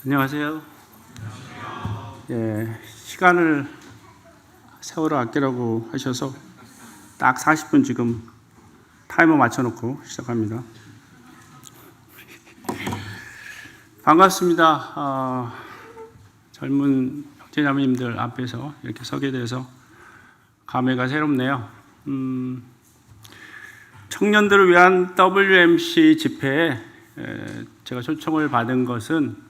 안녕하세요. 시간을 세월을 아끼라고 하셔서 딱 40분 지금 타이머 맞춰놓고 시작합니다. 반갑습니다. 젊은 형제자매님들 앞에서 이렇게 서게 돼서 감회가 새롭네요. 청년들을 위한 WMC 집회에 제가 초청을 받은 것은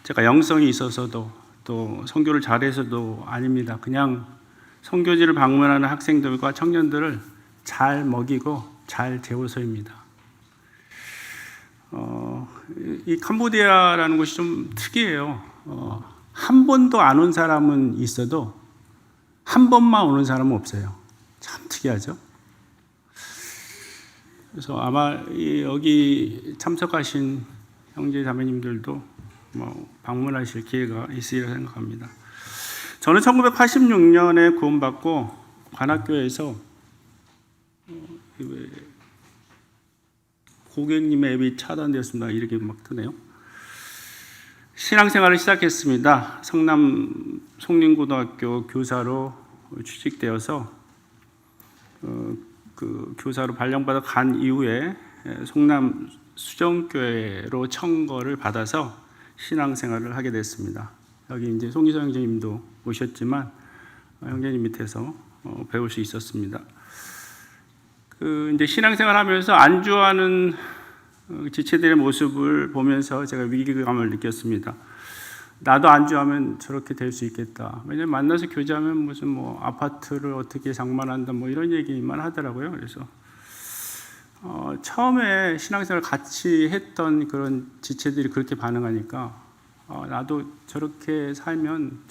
제가 영성이 있어서도 또 선교를 잘해서도 아닙니다. 그냥 선교지를 방문하는 학생들과 청년들을 잘 먹이고 잘 재워서입니다. 이 캄보디아라는 곳이 좀 특이해요. 한 번도 안 온 사람은 있어도 한 번만 오는 사람은 없어요. 참 특이하죠. 그래서 아마 여기 참석하신 형제 자매님들도 방문하실 기회가 있으리라 생각합니다. 저는 1986년에 구원받고 관악교회에서 고객님의 앱이 차단되었습니다. 이렇게 막 뜨네요. 신앙생활을 시작했습니다. 성남 송림고등학교 교사로 취직되어서 그 교사로 발령받아 간 이후에 송남 수정교회로 청거를 받아서 신앙생활을 하게 됐습니다. 여기 이제 송기서 형제님도 오셨지만 형제님 밑에서 배울 수 있었습니다. 이제 신앙생활하면서 안주하는 지체들의 모습을 보면서 제가 위기감을 느꼈습니다. 나도 안주하면 저렇게 될 수 있겠다. 왜냐면 만나서 교제하면 무슨 아파트를 어떻게 장만한다 이런 얘기만 하더라고요. 그래서 처음에 신앙생활 같이 했던 그런 지체들이 그렇게 반응하니까 나도 저렇게 살면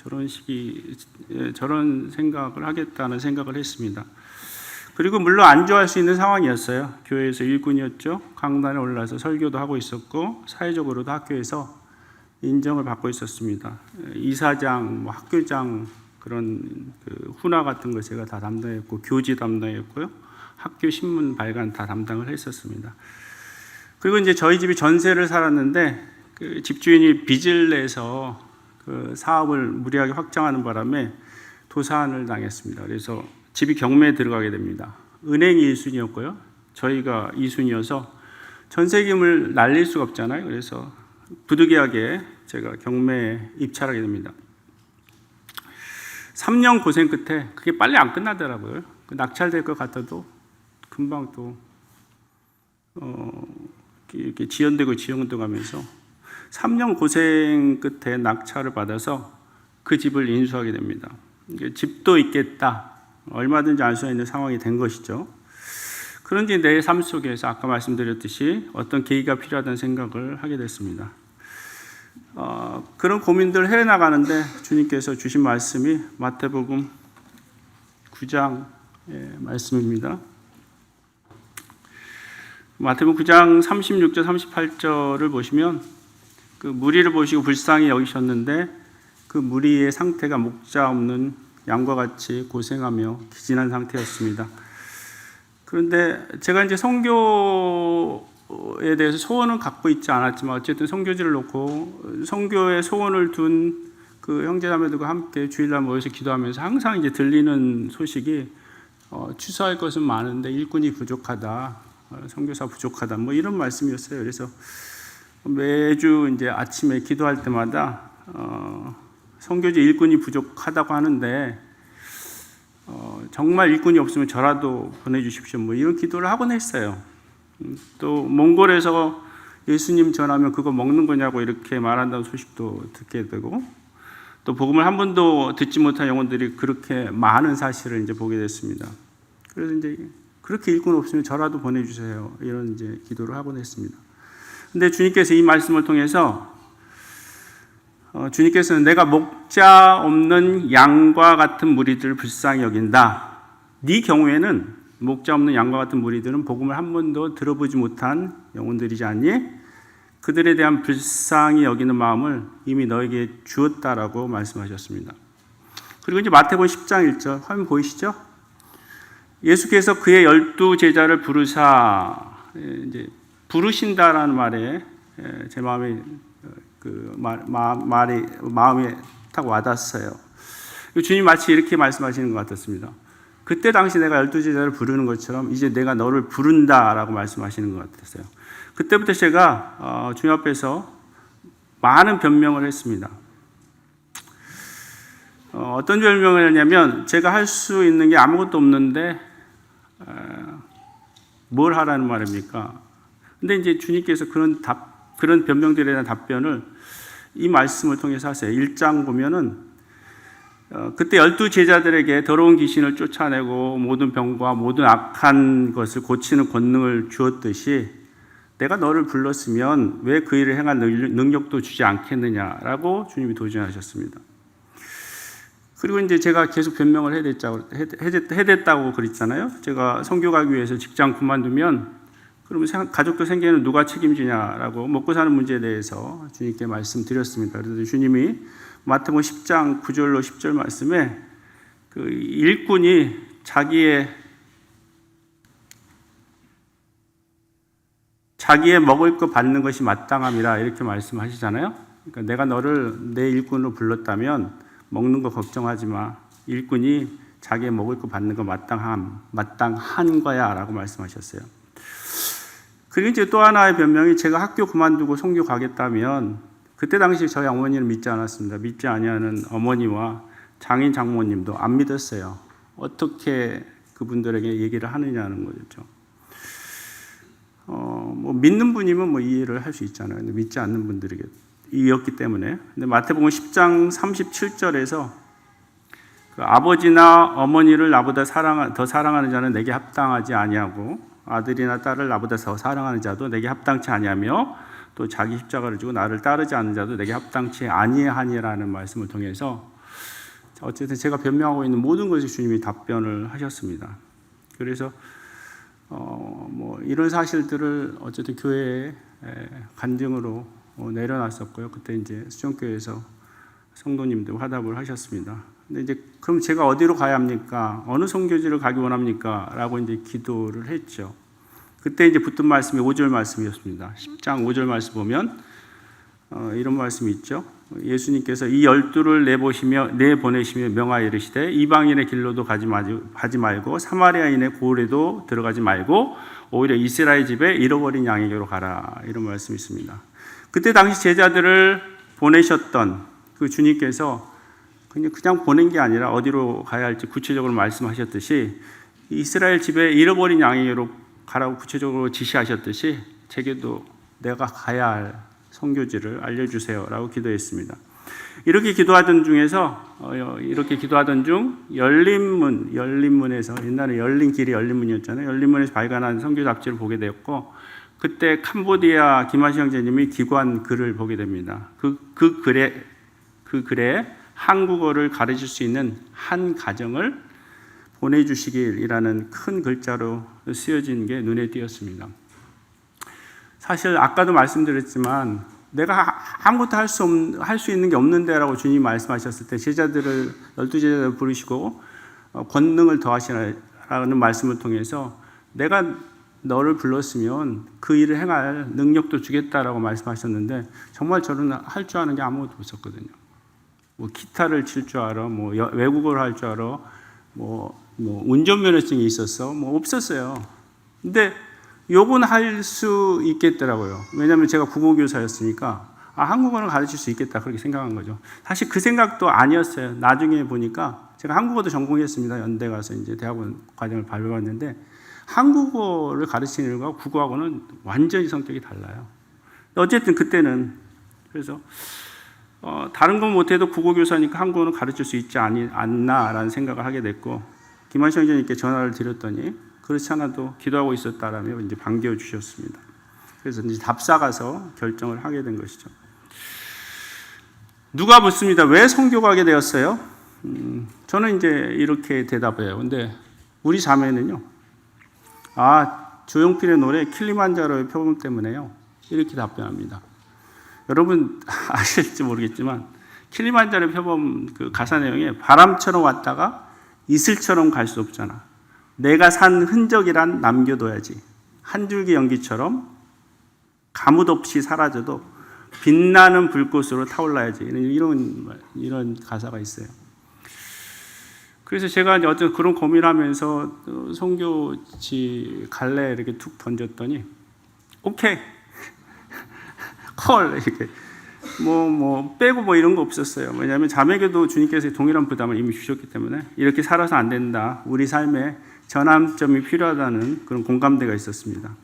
저런 생각을 하겠다는 생각을 했습니다. 그리고 물론 안주할 수 있는 상황이었어요. 교회에서 일꾼이었죠. 강단에 올라서 설교도 하고 있었고 사회적으로도 학교에서 인정을 받고 있었습니다. 이사장, 학교장 그런 훈화 같은 거 제가 다 담당했고 교지 담당했고요. 학교 신문 발간 다 담당을 했었습니다. 그리고 이제 저희 집이 전세를 살았는데 집주인이 빚을 내서 사업을 무리하게 확장하는 바람에 도산을 당했습니다. 그래서 집이 경매에 들어가게 됩니다. 은행이 1순위였고요. 저희가 2순위여서 전세금을 날릴 수가 없잖아요. 그래서 부득이하게 제가 경매에 입찰하게 됩니다. 3년 고생 끝에 그게 빨리 안 끝나더라고요. 낙찰될 것 같아도 금방 또 이렇게 지연되고 가면서 3년 고생 끝에 낙찰을 받아서 그 집을 인수하게 됩니다. 집도 있겠다. 얼마든지 알 수 있는 상황이 된 것이죠. 그런지 내 삶 속에서 아까 말씀드렸듯이 어떤 계기가 필요하다는 생각을 하게 됐습니다. 그런 고민들을 해나가는데 주님께서 주신 말씀이 마태복음 9장의 말씀입니다. 마태복음 9장 36절 38절을 보시면 그 무리를 보시고 불쌍히 여기셨는데 그 무리의 상태가 목자 없는 양과 같이 고생하며 기진한 상태였습니다. 그런데 제가 이제 선교에 대해서 소원은 갖고 있지 않았지만 어쨌든 선교지를 놓고 선교에 소원을 둔 그 형제자매들과 함께 주일날 모여서 기도하면서 항상 이제 들리는 소식이 취소할 것은 많은데 일꾼이 부족하다, 선교사 부족하다, 이런 말씀이었어요. 그래서 매주 이제 아침에 기도할 때마다 선교지 일꾼이 부족하다고 하는데 정말 일꾼이 없으면 저라도 보내주십시오. 이런 기도를 하곤 했어요. 또 몽골에서 예수님 전하면 그거 먹는 거냐고 이렇게 말한다는 소식도 듣게 되고 또 복음을 한 번도 듣지 못한 영혼들이 그렇게 많은 사실을 이제 보게 됐습니다. 그래서 이제 그렇게 일꾼 없으면 저라도 보내주세요. 이런 이제 기도를 하곤 했습니다. 근데 주님께서 이 말씀을 통해서 주님께서는 내가 목자 없는 양과 같은 무리들을 불쌍히 여긴다. 네 경우에는 목자 없는 양과 같은 무리들은 복음을 한 번도 들어보지 못한 영혼들이지 않니? 그들에 대한 불쌍히 여기는 마음을 이미 너에게 주었다라고 말씀하셨습니다. 그리고 이제 마태복음 10장 1절 화면 보이시죠? 예수께서 그의 12 제자를 부르사 이제 부르신다라는 말에 제 마음에 말이 마음에 딱 와닿았어요. 주님 마치 이렇게 말씀하시는 것 같았습니다. 그때 당시 내가 12제자를 부르는 것처럼 이제 내가 너를 부른다라고 말씀하시는 것 같았어요. 그때부터 제가 주님 앞에서 많은 변명을 했습니다. 어떤 변명을 했냐면 제가 할 수 있는 게 아무것도 없는데 뭘 하라는 말입니까? 근데 이제 주님께서 그런 변명들에 대한 답변을 이 말씀을 통해서 하세요. 1장 보면은 그때 12제자들에게 더러운 귀신을 쫓아내고 모든 병과 모든 악한 것을 고치는 권능을 주었듯이 내가 너를 불렀으면 왜 그 일을 행할 능력도 주지 않겠느냐라고 주님이 도전하셨습니다. 그리고 이제 제가 계속 변명을 해댔다고 그랬잖아요. 제가 선교 가기 위해서 직장 그만두면 그러면 가족도 생계는 누가 책임지냐라고 먹고 사는 문제에 대해서 주님께 말씀드렸습니다. 그래서 주님이 마태복음 10장 9절로 10절 말씀에 그 일꾼이 자기의 먹을 것 받는 것이 마땅함이라 이렇게 말씀하시잖아요. 그러니까 내가 너를 내 일꾼으로 불렀다면 먹는 거 걱정하지 마. 일꾼이 자기의 먹을 거 받는 거 마땅한 거야라고 말씀하셨어요. 그리고 이제 또 하나의 변명이 제가 학교 그만두고 선교 가겠다면 그때 당시 저희 어머니는 믿지 않았습니다. 믿지 아니하는 어머니와 장인 장모님도 안 믿었어요. 어떻게 그분들에게 얘기를 하느냐는 거죠. 뭐 믿는 분이면 뭐 이해를 할 수 있잖아요. 근데 믿지 않는 분들에게 이었기 때문에. 근데 마태복음 10장 37절에서 그 아버지나 어머니를 나보다 더 사랑하는 자는 내게 합당하지 아니하고 아들이나 딸을 나보다 더 사랑하는 자도 내게 합당치 아니하며 또 자기 십자가를 지고 나를 따르지 않는 자도 내게 합당치 아니하니라는 말씀을 통해서 어쨌든 제가 변명하고 있는 모든 것에 주님이 답변을 하셨습니다. 그래서 뭐 이런 사실들을 어쨌든 교회에 간증으로 내려놨었고요. 그때 이제 수정교회에서 성도님들 화답을 하셨습니다. 근데 이제 그럼 제가 어디로 가야 합니까? 어느 선교지를 가기 원합니까? 라고 이제 기도를 했죠. 그때 이제 붙은 말씀이 5절 말씀이었습니다. 10장 5절 말씀 보면 이런 말씀이 있죠. 예수님께서 이 12를 내보내시며 명하여 이르시되 이방인의 길로도 가지 말고 사마리아인의 고을에도 들어가지 말고 오히려 이스라엘 집에 잃어버린 양에게로 가라. 이런 말씀이 있습니다. 그때 당시 제자들을 보내셨던 그 주님께서 그냥 보낸 게 아니라 어디로 가야 할지 구체적으로 말씀하셨듯이 이스라엘 집에 잃어버린 양에게로 가라고 구체적으로 지시하셨듯이 제게도 내가 가야 할 선교지를 알려주세요 라고 기도했습니다. 이렇게 기도하던 중 열린문에서 옛날에 열린 길이 열린문이었잖아요. 열린문에서 발간한 선교 잡지를 보게 되었고 그때 캄보디아 김하시 형제님이 기고한 글을 보게 됩니다. 그 글에 한국어를 가르칠 수 있는 한 가정을 보내주시길이라는 큰 글자로 쓰여진 게 눈에 띄었습니다. 사실 아까도 말씀드렸지만 내가 아무것도 할 수 있는 게 없는데라고 주님이 말씀하셨을 때 12제자들을 부르시고 권능을 더하시라는 말씀을 통해서 내가 너를 불렀으면 그 일을 행할 능력도 주겠다라고 말씀하셨는데 정말 저는 할 줄 아는 게 아무것도 없었거든요. 뭐 기타를 칠 줄 알아, 뭐 외국어를 할 줄 알아, 뭐 운전면허증이 있었어, 뭐 없었어요. 근데 요건 할 수 있겠더라고요. 왜냐하면 제가 국어교사였으니까 한국어를 가르칠 수 있겠다 그렇게 생각한 거죠. 사실 그 생각도 아니었어요. 나중에 보니까 제가 한국어도 전공했습니다. 연대 가서 이제 대학원 과정을 밟아봤는데 한국어를 가르치는 일과 국어하고는 완전히 성격이 달라요. 어쨌든 그때는 그래서 다른 건 못해도 국어교사니까 한국어는 가르칠 수 있지 않나라는 생각을 하게 됐고 김한시 형제님께 전화를 드렸더니 그렇지 않아도 기도하고 있었다라며 이제 반겨 주셨습니다. 그래서 이제 답사가서 결정을 하게 된 것이죠. 누가 묻습니다. 왜 선교 가게 되었어요? 저는 이제 이렇게 대답해요. 근데 우리 자매는요. 조용필의 노래 킬리만자로의 표범 때문에요. 이렇게 답변합니다. 여러분 아실지 모르겠지만 킬리만자로의 표범 그 가사 내용에 바람처럼 왔다가 이슬처럼 갈 수 없잖아. 내가 산 흔적이란 남겨둬야지. 한 줄기 연기처럼 가뭇 없이 사라져도 빛나는 불꽃으로 타올라야지. 이런 가사가 있어요. 그래서 제가 이제 어떤 그런 고민하면서 선교지 갈래 이렇게 툭 던졌더니 오케이 콜 이렇게 빼고 이런 거 없었어요. 왜냐하면 자매교도 주님께서 동일한 부담을 이미 주셨기 때문에 이렇게 살아서 안 된다. 우리 삶에 전환점이 필요하다는 그런 공감대가 있었습니다.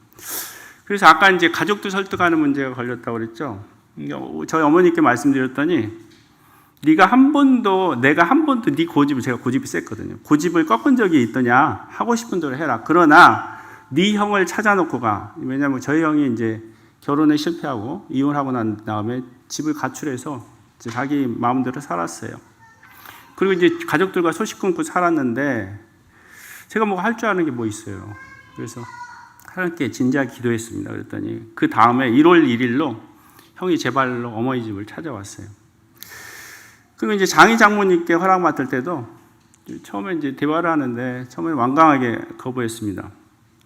그래서 아까 이제 가족들 설득하는 문제가 걸렸다고 그랬죠. 저희 어머니께 말씀드렸더니 내가 한 번도 네 고집을, 제가 고집이 셌거든요. 고집을 꺾은 적이 있더냐? 하고 싶은 대로 해라. 그러나 네 형을 찾아놓고 가. 왜냐하면 저희 형이 이제 결혼에 실패하고 이혼하고 난 다음에 집을 가출해서 이제 자기 마음대로 살았어요. 그리고 이제 가족들과 소식 끊고 살았는데 제가 할 줄 아는 게 뭐 있어요. 그래서 하나님께 진지하게 기도했습니다. 그랬더니 그 다음에 1월 1일로 형이 제 발로 어머니 집을 찾아왔어요. 그리고 이제 장희 장모님께 허락 맡을 때도 처음에 이제 대화를 하는데 처음에 완강하게 거부했습니다.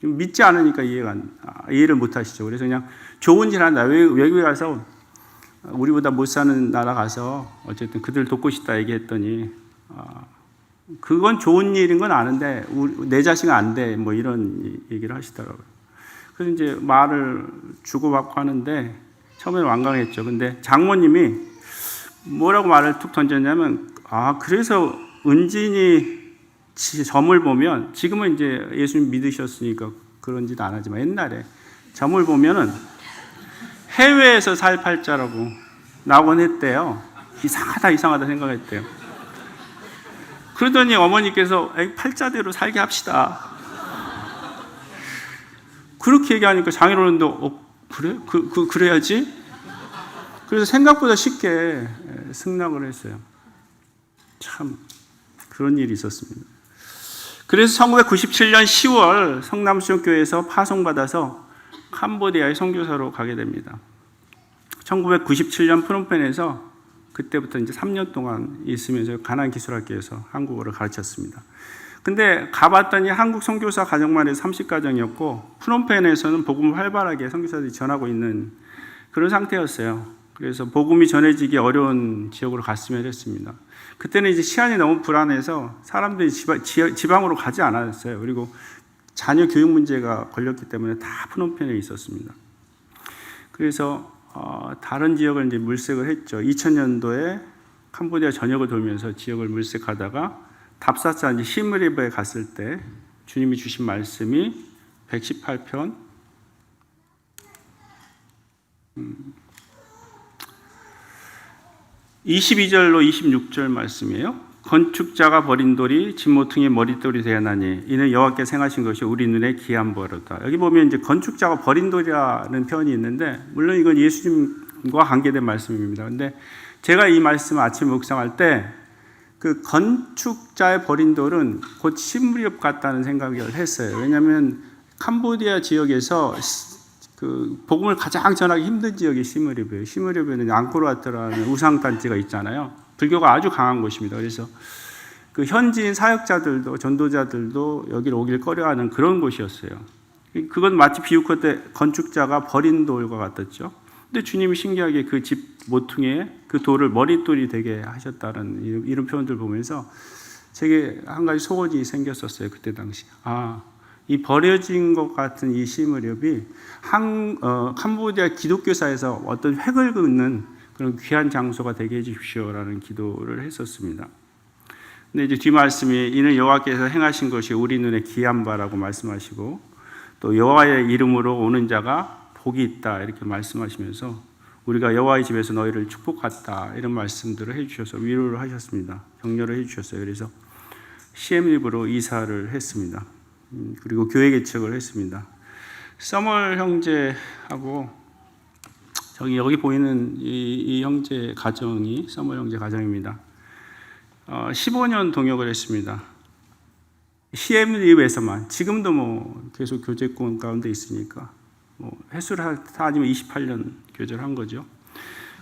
믿지 않으니까 이해를 못 하시죠. 그래서 그냥 좋은 일 한다. 외국에 가서 우리보다 못 사는 나라 가서 어쨌든 그들 돕고 싶다 얘기했더니 그건 좋은 일인 건 아는데 내 자식은 안 돼. 이런 얘기를 하시더라고요. 그래서 이제 말을 주고받고 하는데 처음에는 완강했죠. 근데 장모님이 뭐라고 말을 툭 던졌냐면 그래서 은진이 점을 보면 지금은 이제 예수님 믿으셨으니까 그런 짓 안 하지만 옛날에 점을 보면은 해외에서 살 팔자라고 나오곤 했대요. 이상하다 생각했대요. 그러더니 어머니께서 팔자대로 살게 합시다. 그렇게 얘기하니까 장인어른도 그래? 그래야지? 그래서 생각보다 쉽게 승낙을 했어요. 참 그런 일이 있었습니다. 그래서 1997년 10월 성남수용교회에서 파송받아서 캄보디아에 선교사로 가게 됩니다. 1997년 프놈펜에서 그때부터 이제 3년 동안 있으면서 가나안 기술학교에서 한국어를 가르쳤습니다. 근데 가봤더니 한국 선교사 가정만 해도 30가정이었고 프놈펜에서는 복음을 활발하게 선교사들이 전하고 있는 그런 상태였어요. 그래서 복음이 전해지기 어려운 지역으로 갔으면 했습니다. 그때는 이제 시안이 너무 불안해서 사람들이 지방으로 가지 않았어요. 그리고 자녀 교육 문제가 걸렸기 때문에 다 프놈펜에 있었습니다. 그래서 다른 지역을 이제 물색을 했죠. 2000년도에 캄보디아 전역을 돌면서 지역을 물색하다가 답사사 시므리브에 갔을 때 주님이 주신 말씀이 118편 22절로 26절 말씀이에요. 건축자가 버린 돌이 진모퉁이의 머릿돌이 되었나니 이는 여호와께서 행하신 것이 우리 눈에 기이한 바로다. 여기 보면 이제 건축자가 버린 돌이라는 표현이 있는데 물론 이건 예수님과 관계된 말씀입니다. 근데 제가 이 말씀을 아침에 묵상할 때 그 건축자의 버린 돌은 곧 시므리업 같다는 생각을 했어요. 왜냐하면 캄보디아 지역에서 그 복음을 가장 전하기 힘든 지역이 시므리브예요. 시므리브에는 앙코르와트라는 우상 단지가 있잖아요. 불교가 아주 강한 곳입니다. 그래서 그 현지인 사역자들도 전도자들도 여기를 오길 꺼려하는 그런 곳이었어요. 그건 마치 비유코 때 건축자가 버린 돌과 같았죠. 근데 주님이 신기하게 그 집 모퉁이에 그 돌을 머릿돌이 되게 하셨다는 이런 표현들 보면서 제게 한 가지 소원이 생겼었어요. 그때 당시. 이 버려진 것 같은 이 시므리업이 캄보디아 기독교사에서 어떤 획을 긋는 그런 귀한 장소가 되게 해주십시오라는 기도를 했었습니다. 근데 이제 뒷말씀이 이는 여호와께서 행하신 것이 우리 눈에 귀한 바라고 말씀하시고 또 여호와의 이름으로 오는 자가 복이 있다 이렇게 말씀하시면서 우리가 여호와의 집에서 너희를 축복했다 이런 말씀들을 해주셔서 위로를 하셨습니다. 격려를 해주셨어요. 그래서 시엠립으로 이사를 했습니다. 그리고 교회 개척을 했습니다. 서멀 형제하고 여기 보이는 이 형제 가정이 서멀 형제 가정입니다. 15년 동역을 했습니다. 시엠립에서만 지금도 계속 교제권 가운데 있으니까 횟수를 따지면 28년 교제를 한 거죠.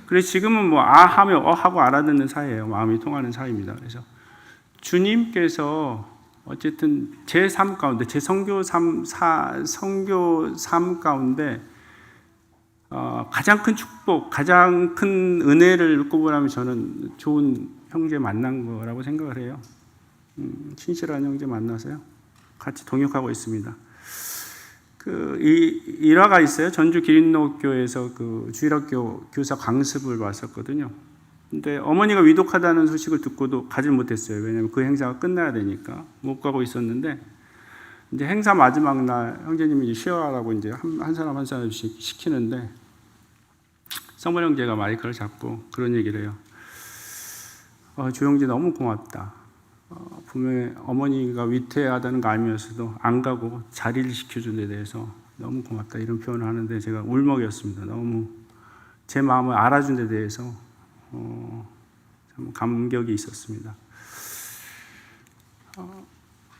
그래서 지금은 하면 하고 알아듣는 사이예요. 마음이 통하는 사이입니다. 그래서 주님께서 어쨌든 제 삶 가운데 제 선교 삶 가운데 가장 큰 축복, 가장 큰 은혜를 꼽으라면 저는 좋은 형제 만난 거라고 생각을 해요. 신실한 형제 만나서요. 같이 동역하고 있습니다. 이 일화가 있어요. 전주 기린노교에서 그 주일학교 교사 강습을 왔었거든요. 근데 어머니가 위독하다는 소식을 듣고도 가질 못했어요. 왜냐하면 그 행사가 끝나야 되니까 못 가고 있었는데, 이제 행사 마지막 날 형제님이 쉬어가라고 이제 한 사람 한 사람씩 시키는데, 성모 형제가 마이크를 잡고 그런 얘기를 해요. 조영재 너무 고맙다. 분명히 어머니가 위태하다는 거 알면서도 안 가고 자리를 지켜준 데 대해서 너무 고맙다, 이런 표현을 하는데 제가 울먹였습니다. 너무 제 마음을 알아준 데 대해서 참 감격이 있었습니다.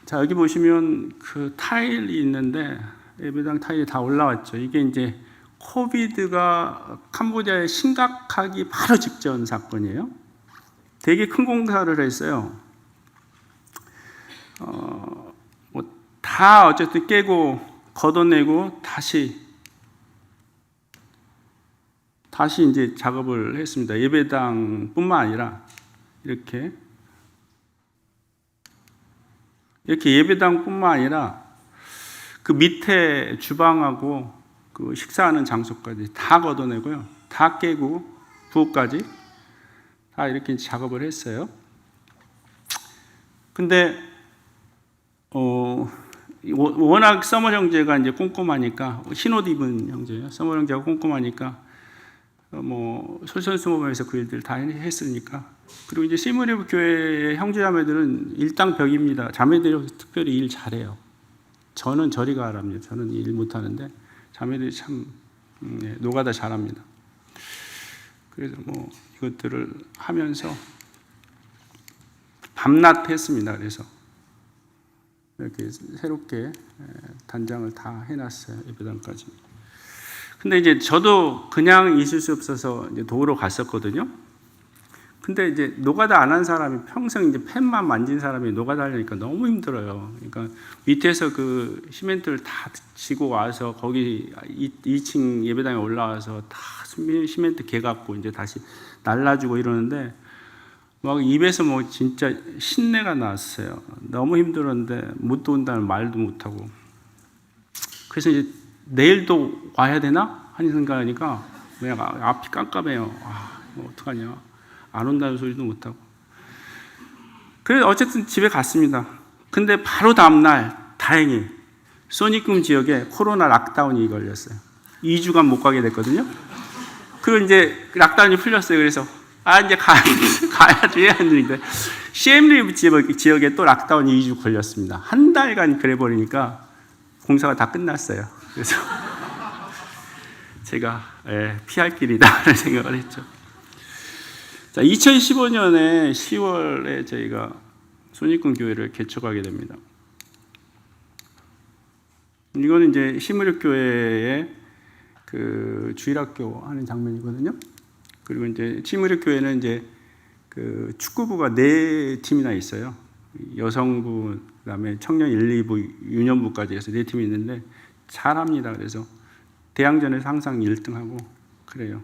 자, 여기 보시면 그 타일이 있는데 예배당 타일이 다 올라왔죠. 이게 이제 코비드가 캄보디아에 심각하기 바로 직전 사건이에요. 되게 큰 공사를 했어요. 다 어쨌든 깨고 걷어내고 다시 이제 작업을 했습니다. 예배당뿐만 아니라 이렇게 예배당뿐만 아니라 그 밑에 주방하고 그 식사하는 장소까지 다 걷어내고요, 다 깨고 부엌까지 다 이렇게 작업을 했어요. 근데 워낙 서머 형제가 이제 꼼꼼하니까, 흰옷 입은 형제예요. 서머 형제가 꼼꼼하니까 솔선수범해서 그 일들 다 했으니까. 그리고 이제 시무리브 교회의 형제자매들은 일당백입니다. 자매들이 특별히 일 잘해요. 저는 저리 가랍니다. 저는 일 못하는데 자매들이 참 노가다 잘합니다. 그래서 이것들을 하면서 밤낮 했습니다. 그래서 이렇게 새롭게 단장을 다 해놨어요. 예배당까지. 근데 이제 저도 그냥 있을 수 없어서 이제 도우러 갔었거든요. 근데 이제 노가다 안 한 사람이 평생 이제 펜만 만진 사람이 노가다 하려니까 너무 힘들어요. 그러니까 밑에서 그 시멘트를 다 지고 와서 거기 2층 예배당에 올라와서 다 시멘트 개 갖고 이제 다시 날라주고 이러는데 막 입에서 진짜 신내가 났어요. 너무 힘들었는데 못 도운다는 말도 못하고. 그래서 이제 내일도 와야 되나 하는 생각하니까 그냥 앞이 깜깜해요. 어떡하냐. 안 온다는 소리도 못하고. 그래서 어쨌든 집에 갔습니다. 근데 바로 다음날 다행히 소니금 지역에 코로나 락다운이 걸렸어요. 2주간 못 가게 됐거든요. 그리고 이제 락다운이 풀렸어요. 그래서 이제 가야지 했는데 시엠리 지역에 또 락다운이 2주 걸렸습니다. 한 달간 그래 버리니까 공사가 다 끝났어요. 그래서 제가 피할 길이다라는 생각을 했죠. 자, 2015년에 10월에 저희가 손익군 교회를 개척하게 됩니다. 이거는 이제 시무력 교회의 그 주일학교 하는 장면이거든요. 그리고 이제 시무력 교회는 이제 그 축구부가 4팀이나 있어요. 여성부, 그다음에 청년 1, 2부, 유년부까지 해서 4팀이 있는데 잘합니다. 그래서 대항전에서 항상 1등하고 그래요.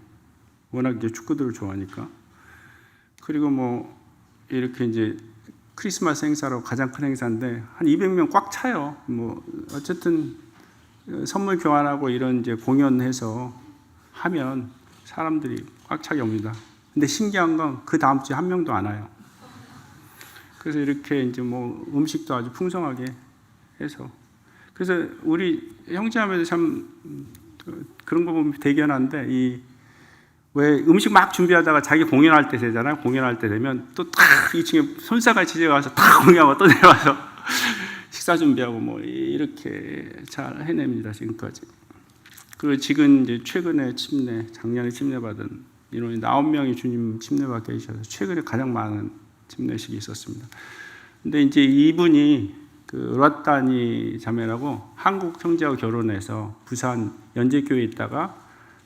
워낙 이제 축구들을 좋아하니까. 그리고 이렇게 이제 크리스마스 행사로 가장 큰 행사인데 한 200명 꽉 차요. 어쨌든 선물 교환하고 이런 이제 공연해서 하면 사람들이 꽉 차게 옵니다. 근데 신기한 건 그 다음 주에 한 명도 안 와요. 그래서 이렇게 이제 음식도 아주 풍성하게 해서. 그래서 우리 형제자매들 참 그런 거 보면 대견한데, 왜 음식 막 준비하다가 자기 공연할 때 되잖아요. 공연할 때 되면 또 딱 2층에 손싸같이 지어가서 딱 공연하고 또 내려와서 식사 준비하고 이렇게 잘 해냅니다. 지금까지. 그리고 지금 이제 최근에 작년에 침례받은 인원이 9명이 주님 침례받게 해주셔서 최근에 가장 많은 침례식이 있었습니다. 근데 이제 이분이 그 르와타니 자매라고 한국 형제하고 결혼해서 부산 연제교회에 있다가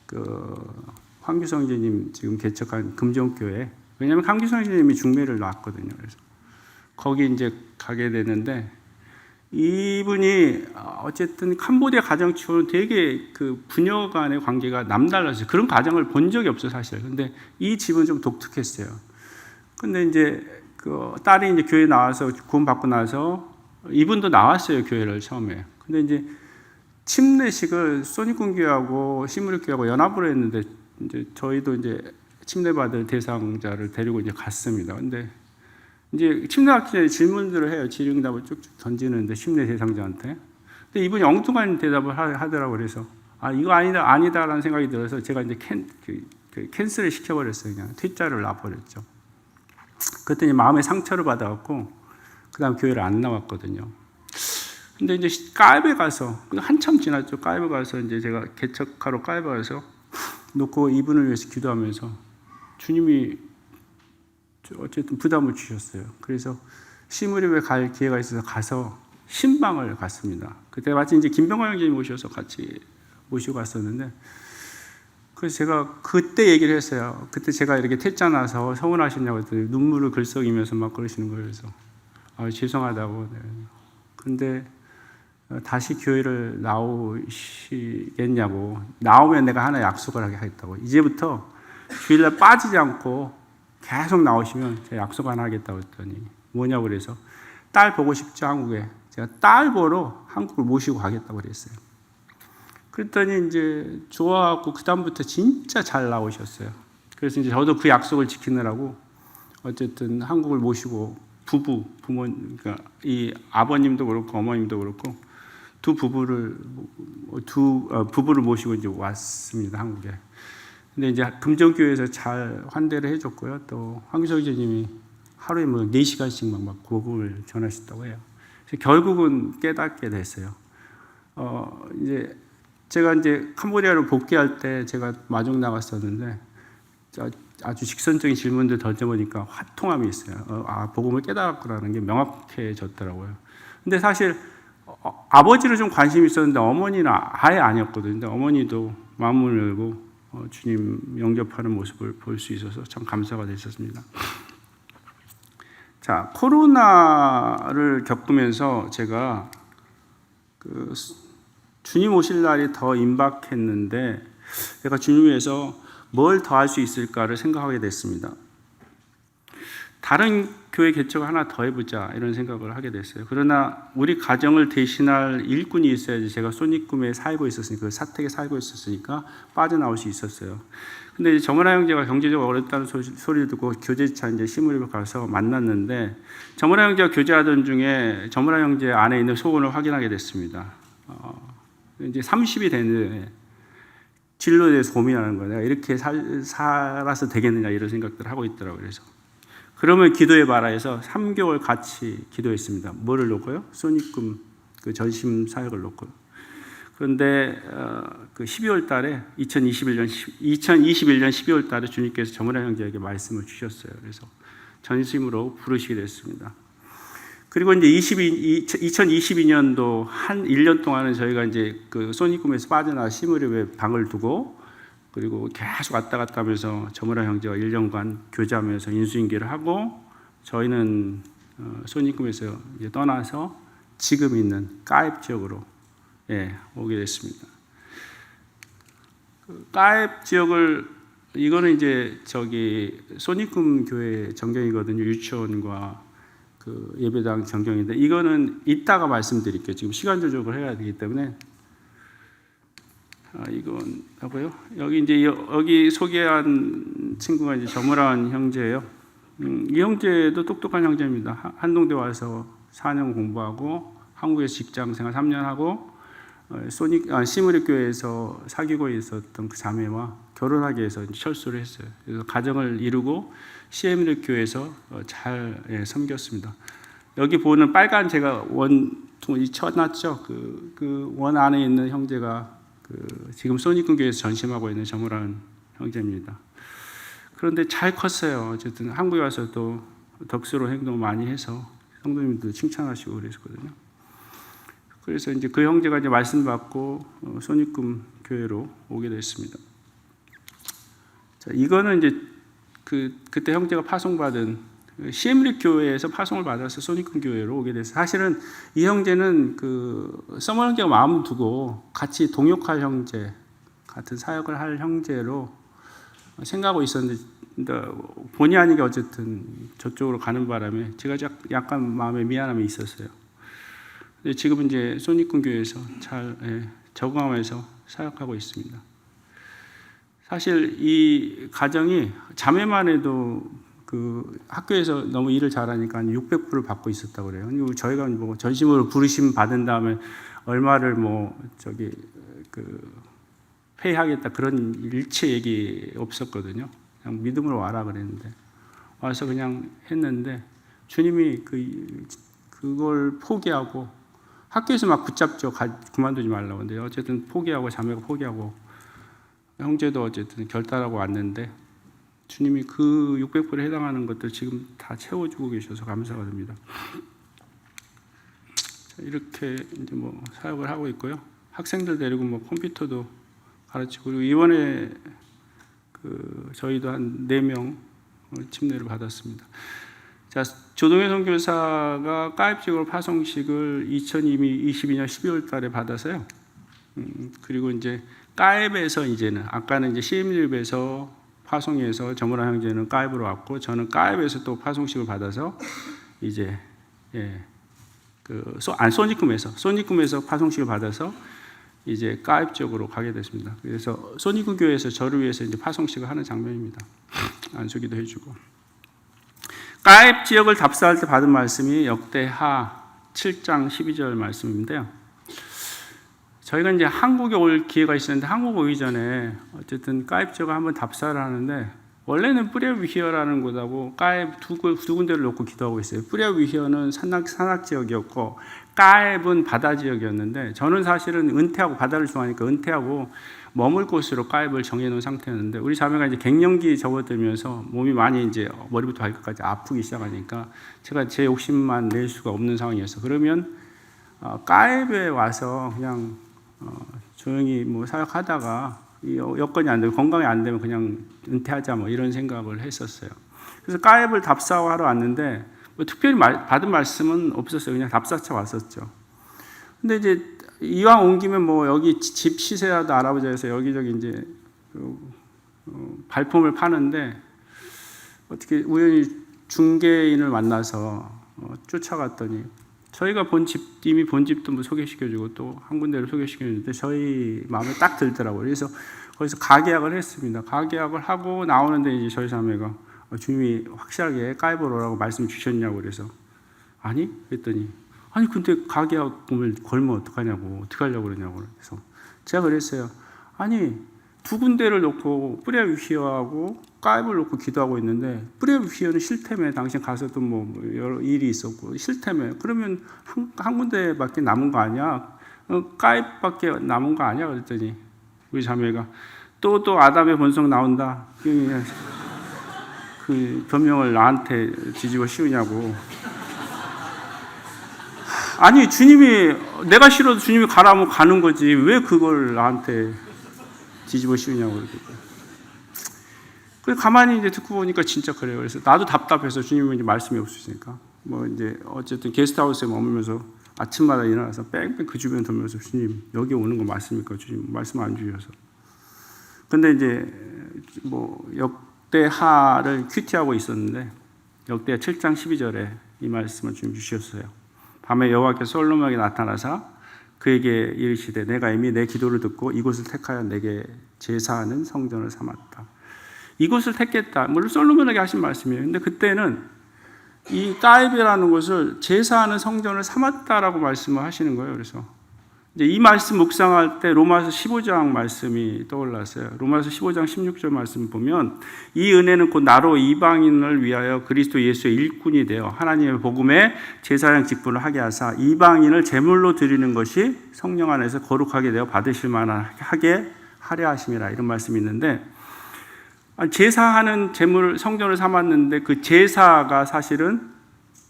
그 황규성 형제님 지금 개척한 금정교회, 왜냐하면 황규성 형제님이 중매를 놨거든요. 그래서 거기 이제 가게 되는데 이분이 어쨌든 캄보디아 가정치고는 되게 그 부녀 간의 관계가 남달랐어요. 그런 가정을 본 적이 없어요, 사실. 근데 이 집은 좀 독특했어요. 근데 이제 그 딸이 이제 교회 나와서 구원받고 나서 이분도 나왔어요, 교회를 처음에. 근데 이제 침례식을 소닉군교회하고 시무룩교회하고 연합으로 했는데 이제 저희도 이제 침례받을 대상자를 데리고 이제 갔습니다. 근데 이제 침례하기 전에 질문들을 해요. 질의응답을 쭉쭉 던지는데 침례 대상자한테. 근데 이분이 엉뚱한 대답을 하더라고요. 그래서 이거 아니다라는 생각이 들어서 제가 이제 캔슬을 시켜버렸어요. 그냥 퇴짜를 놔버렸죠. 그랬더니 마음에 상처를 받아갖고 그다음 교회를 안 나왔거든요. 근데 이제 까입에 가서 한참 지났죠. 까입에 가서 이제 제가 개척하러 까입에 가서 놓고 이분을 위해서 기도하면서 주님이 어쨌든 부담을 주셨어요. 그래서 시무리에 갈 기회가 있어서 가서 신방을 갔습니다. 그때 마침 이제 김병호 형제님 오셔서 같이 모시고 갔었는데, 그래서 제가 그때 얘기를 했어요. 그때 제가 이렇게 퇴짜 나서 서운하시냐고 했더니 눈물을 글썽이면서 막 그러시는 거예요. 그래서 죄송하다고. 네. 근데 다시 교회를 나오시겠냐고. 나오면 내가 하나 약속을 하겠다고. 이제부터 주일날 빠지지 않고 계속 나오시면 제가 약속 하나 하겠다고 했더니 뭐냐고 그래서 딸 보고 싶죠, 한국에. 제가 딸 보러 한국을 모시고 가겠다고 그랬어요. 그랬더니 이제 좋아하고 그다음부터 진짜 잘 나오셨어요. 그래서 이제 저도 그 약속을 지키느라고 어쨌든 한국을 모시고 그러니까 이 아버님도 그렇고 어머님도 그렇고 두 부부를 모시고 이제 왔습니다, 한국에. 근데 이제 금정교회에서 잘 환대를 해줬고요. 또 황규석 기자님이 하루에 뭐 4시간씩 막 복음을 전하셨다고 해요. 그래서 결국은 깨닫게 됐어요. 이제 제가 이제 캄보디아로 복귀할 때 제가 마중 나갔었는데 아주 직선적인 질문들 던져보니까 화통함이 있어요. 복음을 깨달았구나라는 게 명확해졌더라고요. 근데 사실 아버지는 좀 관심이 있었는데 어머니는 아예 아니었거든요. 근데 어머니도 마음을 열고 주님 영접하는 모습을 볼 수 있어서 참 감사가 됐었습니다. 자, 코로나를 겪으면서 제가 주님 오실 날이 더 임박했는데 제가 주님 위해서 뭘 더 할 수 있을까를 생각하게 됐습니다. 다른 교회 개척을 하나 더 해보자 이런 생각을 하게 됐어요. 그러나 우리 가정을 대신할 일꾼이 있어야지. 제가 소닉꿈에 살고 있었으니까, 그 사택에 살고 있었으니까 빠져나올 수 있었어요. 근데 정은하 형제가 경제적으로 어렵다는 소리를 듣고 교제차 이제 시무리에 가서 만났는데, 정은하 형제가 교제하던 중에 정은하 형제 안에 있는 소원을 확인하게 됐습니다. 이제 30이 됐는데 진로에 대해서 고민하는 거예요. 내가 이렇게 살아서 되겠느냐 이런 생각들을 하고 있더라고요. 그래서 그러면 기도해봐라 해서 3개월 같이 기도했습니다. 뭐를 놓고요? 소닉꿈 그 전심 사역을 놓고. 그런데 그 12월 달에 2021년 12월 달에 주님께서 정은하 형제에게 말씀을 주셨어요. 그래서 전심으로 부르시게 됐습니다. 그리고 이제 2022년도 한 1년 동안은 저희가 이제 그 소닉꿈에서 빠져나 시무리에 방을 두고, 그리고 계속 왔다 갔다 하면서 정은하 형제와 1년간 교제하면서 인수인계를 하고, 저희는 소닉꿈에서 이제 떠나서 지금 있는 까입 지역으로 오게 됐습니다. 그 까입 지역을, 이거는 이제 소닉꿈 교회 전경이거든요. 유치원과 그 예배당 전경인데, 이거는 이따가 말씀드릴게요. 지금 시간 조절을 해야 되기 때문에. 이건 하고요. 여기 소개한 친구가 이제 정은하 형제예요. 이 형제도 똑똑한 형제입니다. 한동대 와서 4년 공부하고 한국에서 직장 생활 3년 하고 시무리 교회에서 사귀고 있었던 그 자매와 결혼하기 위해서 철수를 했어요. 그래서 가정을 이루고 시무리 교회에서 잘 섬겼습니다. 여기 보는 빨간 제가 원통이 쳐놨죠. 그 원 안에 있는 형제가 지금 소닉꿈 교회에서 전심하고 있는 정은하 형제입니다. 그런데 잘 컸어요. 어쨌든 한국에 와서도 덕스러운 행동을 많이 해서 성도님들 칭찬하시고 그랬거든요. 그래서 이제 그 형제가 이제 말씀 받고 소닉꿈 교회로 오게 됐습니다. 자, 이거는 이제 그때 형제가 파송받은 시엠릭 교회에서 파송을 받아서 소니큰 교회로 오게 됐어요. 사실은 이 형제는 그 서머 형제가 마음 두고 같이 동역할 형제, 같은 사역을 할 형제로 생각하고 있었는데 본의 아니게 어쨌든 저쪽으로 가는 바람에 제가 약간 마음에 미안함이 있었어요. 근데 지금은 이제 소니큰 교회에서 잘 적응하면서 사역하고 있습니다. 사실 이 가정이 자매만 해도 그 학교에서 너무 일을 잘하니까 한 600불을 받고 있었다고 그래요. 그리고 저희가 뭐 전심으로 부르심 받은 다음에 얼마를 페이하겠다 그런 일체 얘기 없었거든요. 그냥 믿음으로 와라 그랬는데 와서 그냥 했는데 주님이 그걸 포기하고 학교에서 막 붙잡죠. 그만두지 말라고. 근데 어쨌든 포기하고 자매가 포기하고 형제도 어쨌든 결단하고 왔는데 주님이 그 600불에 해당하는 것들 지금 다 채워주고 계셔서 감사가 됩니다. 이렇게 이제 뭐 사역을 하고 있고요. 학생들 데리고 뭐 컴퓨터도 가르치고 그리고 이번에 저희도 한 4명 침례를 받았습니다. 자, 조동현 선교사가 가입직으로 파송식을 2022년 12월 달에 받아서요. 그리고 이제 가입에서 이제는 아까는 이제 CM립에서 파송에서 저문화 형제는 가입으로 왔고 저는 가입에서 또 파송식을 받아서 이제 소니금에서 파송식을 받아서 이제 가입적으로 가게 됐습니다. 그래서 소니금 교회에서 저를 위해서 이제 파송식을 하는 장면입니다. 안수기도 해주고 가입 지역을 답사할 때 받은 말씀이 역대하 7장 12절 말씀인데요. 저희가 이제 한국에 올 기회가 있었는데 한국 오기 전에 어쨌든 가입 지역을 한번 답사를 하는데 원래는 뿌레위히어라는 곳하고 가입 두 군데를 놓고 기도하고 있어요. 뿌레위히어는 산악 지역이었고 가입은 바다 지역이었는데 저는 사실은 은퇴하고 바다를 좋아하니까 은퇴하고 머물 곳으로 가입을 정해놓은 상태였는데 우리 자매가 이제 갱년기 접어들면서 몸이 많이 이제 머리부터 발끝까지 아프기 시작하니까 제가 제 욕심만 낼 수가 없는 상황이었어. 그러면 가입에 와서 그냥 조용히 뭐 사역하다가 여건이 안 되면 건강이 안 되면 그냥 은퇴하자 뭐 이런 생각을 했었어요. 그래서 가입을 답사하러 왔는데 뭐 특별히 받은 말씀은 없었어요. 그냥 답사차 왔었죠. 근데 이제 이왕 온 김에 뭐 여기 집 시세라도 알아보자 해서 여기저기 이제 발품을 파는데 어떻게 우연히 중개인을 만나서 쫓아갔더니 저희가 이미 본 집도 뭐 소개시켜주고 또 한 군데를 소개시켜주는데 저희 마음에 딱 들더라고요. 그래서 거기서 가계약을 했습니다. 가계약을 하고 나오는데 이제 저희 자매가 주님이 확실하게 가입으로 오라고 말씀 주셨냐고 그래서 아니? 그랬더니 아니 근데 가계약금을 걸면 어떡하냐고 어떻게 하려고 그러냐고 그래서 제가 그랬어요. 아니 두 군데를 놓고 뿌레위히어하고 가입을 놓고 기도하고 있는데 뿌레위히어는 싫다며 당신 가서도 뭐 여러 일이 있었고 싫다며 그러면 한 군데밖에 남은 거 아니야? 가입밖에 남은 거 아니야? 그랬더니 우리 자매가 또 아담의 본성 나온다. 그 변명을 나한테 뒤집어 씌우냐고. 아니 주님이 내가 싫어도 주님이 가라면 가는 거지 왜 그걸 나한테 뒤집어 씌우냐고 그래서 가만히 이제 듣고 보니까 진짜 그래요. 그래서 나도 답답해서 주님은 이제 말씀이 없으시니까 뭐 이제 어쨌든 게스트하우스에 머물면서 아침마다 일어나서 뺑뺑 그 주변 돌면서 주님 여기 오는 거 맞습니까? 주님 말씀 안 주셔서. 근데 이제 뭐 역대하를 큐티하고 있었는데 역대하 7장 12절에 이 말씀을 주님 주셨어요. 밤에 여호와께서 솔로몬에게 나타나사 그에게 이르시되 내가 이미 내 기도를 듣고 이곳을 택하여 내게 제사하는 성전을 삼았다. 이곳을 택했다. 물론 솔로몬에게 하신 말씀이에요. 근데 그때는 이 가입이라는 것을 제사하는 성전을 삼았다라고 말씀을 하시는 거예요. 그래서 이제 이 말씀 묵상할 때 로마서 15장 말씀이 떠올랐어요. 로마서 15장 16절 말씀 보면 이 은혜는 곧 나로 이방인을 위하여 그리스도 예수의 일꾼이 되어 하나님의 복음에 제사장 직분을 하게 하사 이방인을 제물로 드리는 것이 성령 안에서 거룩하게 되어 받으실 만하게 하려 하심이라 이런 말씀이 있는데 제사하는 제물 성전을 삼았는데 그 제사가 사실은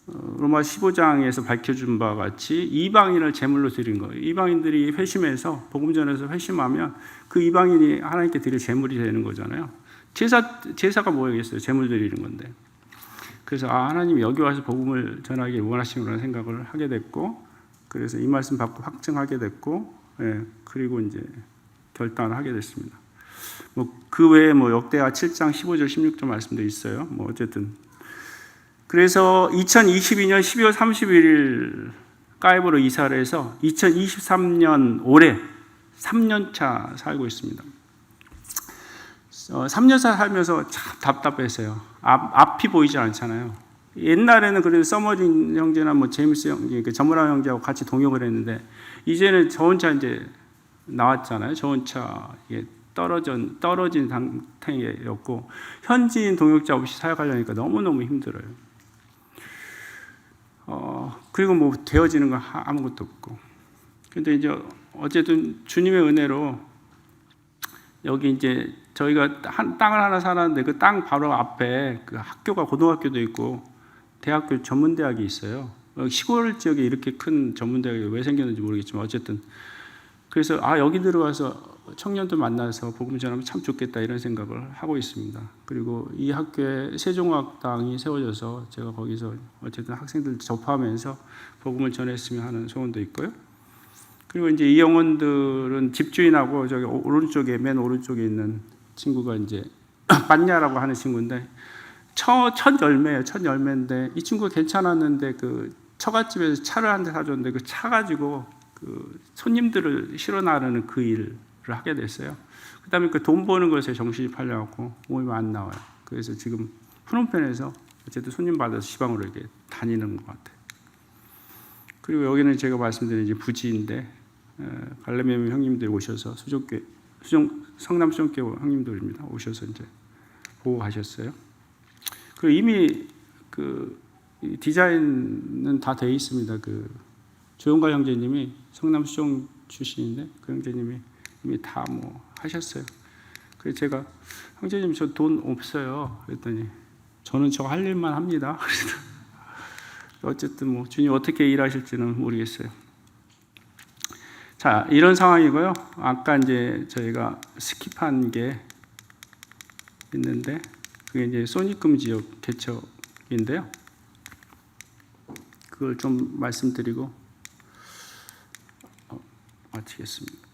로마 15장에서 밝혀준 바와 같이 이방인을 제물로 드린 거예요. 이방인들이 회심해서 복음 전해서 회심하면 그 이방인이 하나님께 드릴 제물이 되는 거잖아요. 제사가 뭐겠어요? 제물 드리는 건데. 그래서 하나님이 여기 와서 복음을 전하기 원하시는구나 생각을 하게 됐고, 그래서 이 말씀 받고 확증하게 됐고, 그리고 이제 결단을 하게 됐습니다. 그 외에 역대하 7장 15절 16절 말씀도 있어요. 어쨌든 그래서 2022년 12월 31일 가이브로 이사를 해서 2023년 올해 3년차 살고 있습니다. 3년차 살면서 참 답답했어요. 앞이 보이지 않잖아요. 옛날에는 그래도 서머진 형제나 제임스 형제, 전문화 형제하고 같이 동역을 했는데, 이제는 저 혼자 이제 나왔잖아요. 저 혼자 떨어진 상태였고, 현지인 동역자 없이 사역하려니까 너무너무 힘들어요. 그리고 되어지는 건 아무것도 없고. 근데 이제 어쨌든 주님의 은혜로 여기 이제 저희가 땅을 하나 살았는데, 그 땅 바로 앞에 그 학교가 고등학교도 있고 대학교 전문대학이 있어요. 시골 지역에 이렇게 큰 전문대학이 왜 생겼는지 모르겠지만, 어쨌든 그래서 여기 들어가서 청년들 만나서 복음 전하면 참 좋겠다 이런 생각을 하고 있습니다. 그리고 이 학교에 세종학당이 세워져서 제가 거기서 어쨌든 학생들 접하면서 복음을 전했으면 하는 소원도 있고요. 그리고 이제 이 영혼들은 집주인하고 저기 맨 오른쪽에 있는 친구가 이제 빤냐라고 하는 친구인데, 첫 열매예요. 첫 열매인데 이 친구가 괜찮았는데 그 처갓집에서 차를 한 대 사줬는데 그 차 가지고 그 손님들을 실어 나르는 그 일을 하게 됐어요. 그다음에 그 돈 버는 것에 정신이 팔려갖고 몸이 안 나와요. 그래서 지금 프놈펜에서 어쨌든 손님 받아서 시방으로 이렇게 다니는 것 같아요. 그리고 여기는 제가 말씀드린 이제 부지인데, 갈레메 형님들이 오셔서 성남 수정교회 형님들입니다. 오셔서 이제 보고 가셨어요. 그리고 이미 그 디자인은 다 돼 있습니다. 그 조용갈 형제님이 성남 수정 출신인데 그 형제님이 이미 다 하셨어요. 그래서 제가 형제님 저 돈 없어요. 그랬더니 저는 저 할 일만 합니다. 어쨌든 주님 어떻게 일하실지는 모르겠어요. 자, 이런 상황이고요. 아까 이제 저희가 스킵한 게 있는데, 그게 이제 소니금 지역 개척인데요. 그걸 좀 말씀드리고 마치겠습니다.